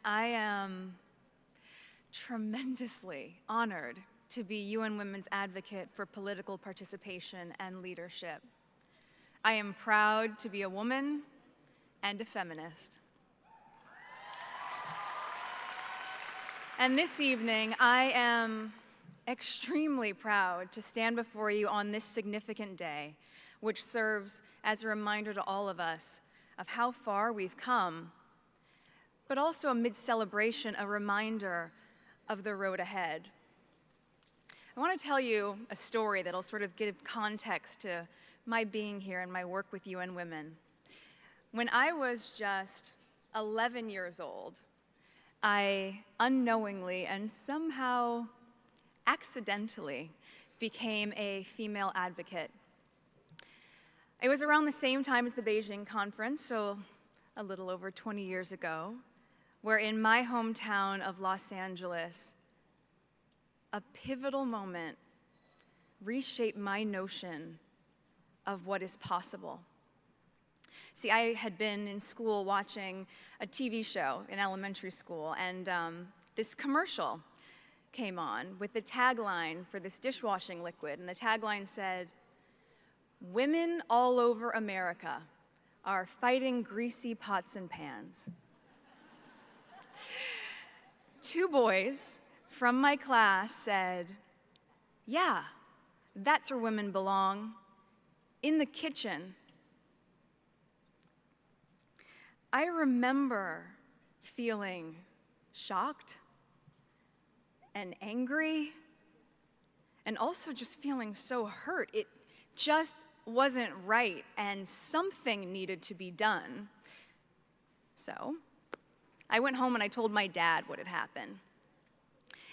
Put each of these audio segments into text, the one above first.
I am tremendously honored to be UN Women's advocate for political participation and leadership. I am proud to be a woman and a feminist. And this evening, I am extremely proud to stand before you on this significant day, which serves as a reminder to all of us of how far we've come, but also amid celebration, a reminder of the road ahead. I want to tell you a story that'll sort of give context to my being here and my work with UN Women. When I was just 11 years old, I unknowingly and somehow accidentally became a female advocate. It was around the same time as the Beijing conference, so a little over 20 years ago, where in my hometown of Los Angeles, a pivotal moment reshaped my notion of what is possible. See, I had been in school watching a TV show in elementary school, and this commercial came on with the tagline for this dishwashing liquid, and the tagline said, "Women all over America are fighting greasy pots and pans." Two boys from my class said, "Yeah, that's where women belong, in the kitchen." I remember feeling shocked and angry, and also just feeling so hurt. It just wasn't right, and something needed to be done. So I went home and I told my dad what had happened.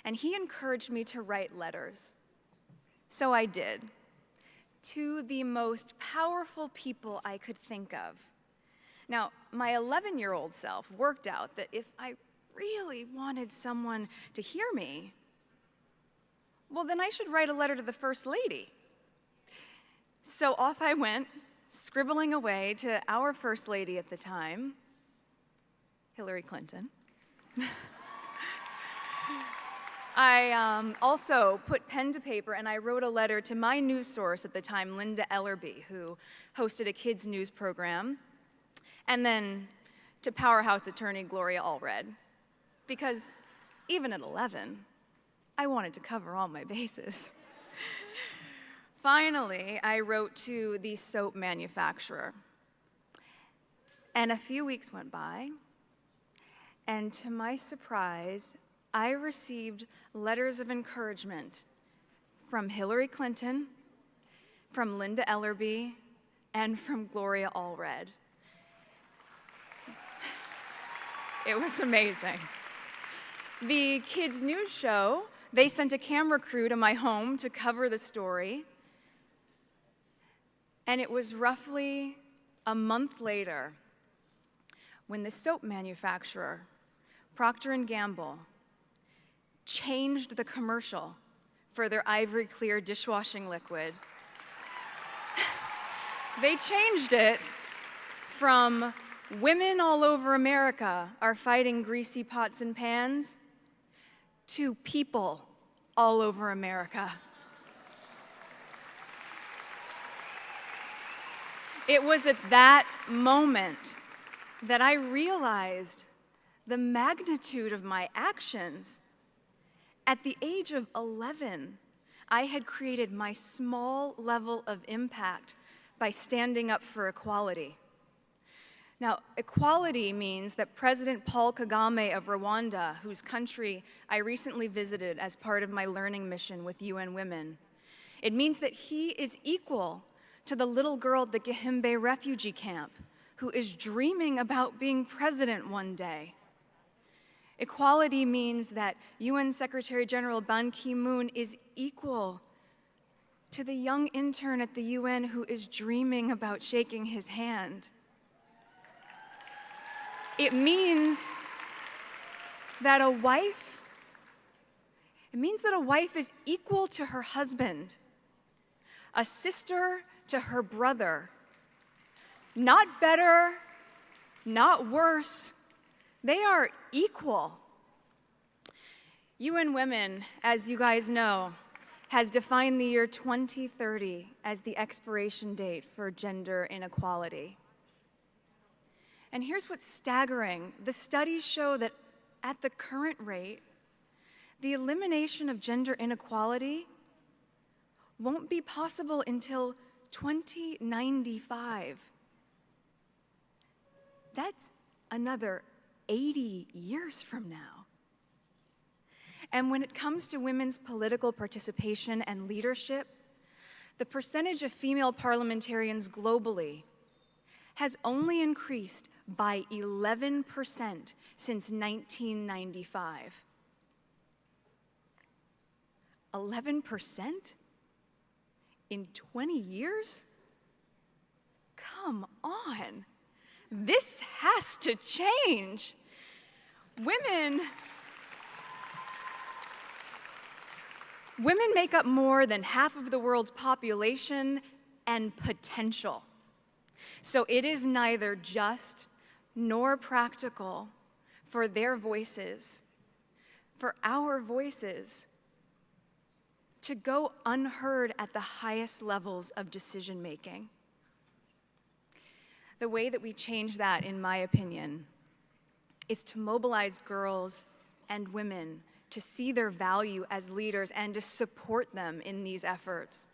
And he encouraged me to write letters. So I did, to the most powerful people I could think of. Now, my 11-year-old self worked out that if I really wanted someone to hear me, well, then I should write a letter to the First Lady. So off I went, scribbling away to our First Lady at the time, Hillary Clinton. I also put pen to paper and I wrote a letter to my news source at the time, Linda Ellerby, who hosted a kids' news program, and then to powerhouse attorney Gloria Allred, because even at 11, I wanted to cover all my bases. Finally, I wrote to the soap manufacturer, and a few weeks went by, and to my surprise, I received letters of encouragement from Hillary Clinton, from Linda Ellerby, and from Gloria Allred. It was amazing. The kids' news show, they sent a camera crew to my home to cover the story. And it was roughly a month later when the soap manufacturer, Procter & Gamble, changed the commercial for their Ivory Clear dishwashing liquid. They changed it from "Women all over America are fighting greasy pots and pans" to "People all over America." It was at that moment that I realized the magnitude of my actions. At the age of 11, I had created my small level of impact by standing up for equality. Now, equality means that President Paul Kagame of Rwanda, whose country I recently visited as part of my learning mission with UN Women, it means that he is equal to the little girl at the Gihembe refugee camp who is dreaming about being president one day. Equality means that UN Secretary General Ban Ki-moon is equal to the young intern at the UN who is dreaming about shaking his hand. It means that a wife is equal to her husband, a sister to her brother. Not better, not worse. They are equal. UN Women, as you guys know, has defined the year 2030 as the expiration date for gender inequality. And here's what's staggering. The studies show that at the current rate, the elimination of gender inequality won't be possible until 2095. That's another 80 years from now. And when it comes to women's political participation and leadership, the percentage of female parliamentarians globally has only increased by 11% since 1995. 11% in 20 years? Come on. This has to change. Women make up more than half of the world's population and potential. So it is neither just nor practical for their voices, for our voices, to go unheard at the highest levels of decision-making. The way that we change that, in my opinion, is to mobilize girls and women to see their value as leaders and to support them in these efforts.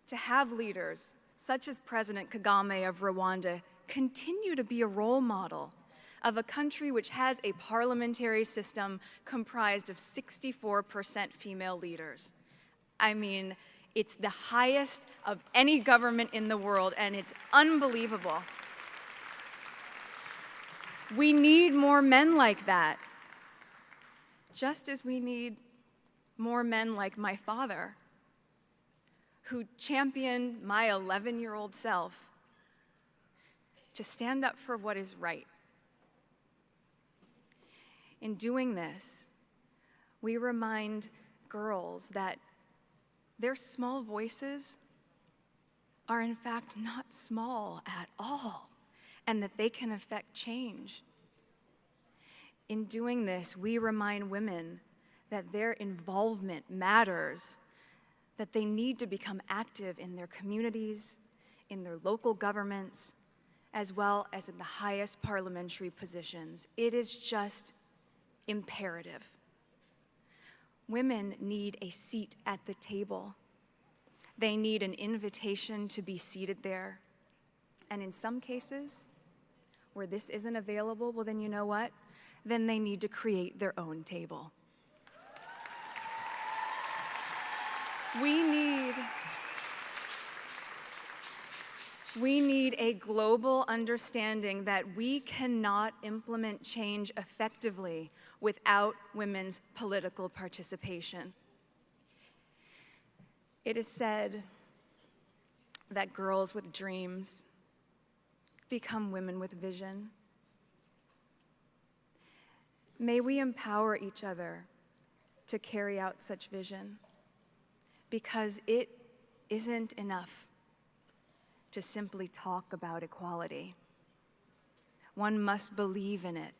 To have leaders, such as President Kagame of Rwanda, continue to be a role model of a country which has a parliamentary system comprised of 64% female leaders. I mean, it's the highest of any government in the world, and it's unbelievable. We need more men like that, just as we need more men like my father, who championed my 11-year-old self to stand up for what is right. In doing this, we remind girls that their small voices are in fact not small at all, and that they can affect change. In doing this, we remind women that their involvement matters, that they need to become active in their communities, in their local governments, as well as in the highest parliamentary positions. It is just imperative. Women need a seat at the table. They need an invitation to be seated there. And in some cases, where this isn't available, well then you know what? Then they need to create their own table. We need a global understanding that we cannot implement change effectively without women's political participation. It is said that girls with dreams become women with vision. May we empower each other to carry out such vision, because it isn't enough to simply talk about equality. One must believe in it.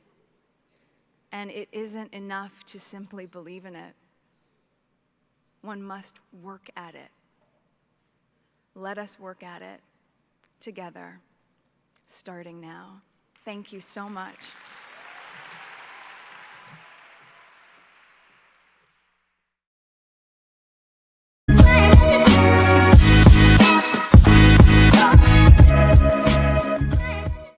And it isn't enough to simply believe in it. One must work at it. Let us work at it together, starting now. Thank you so much.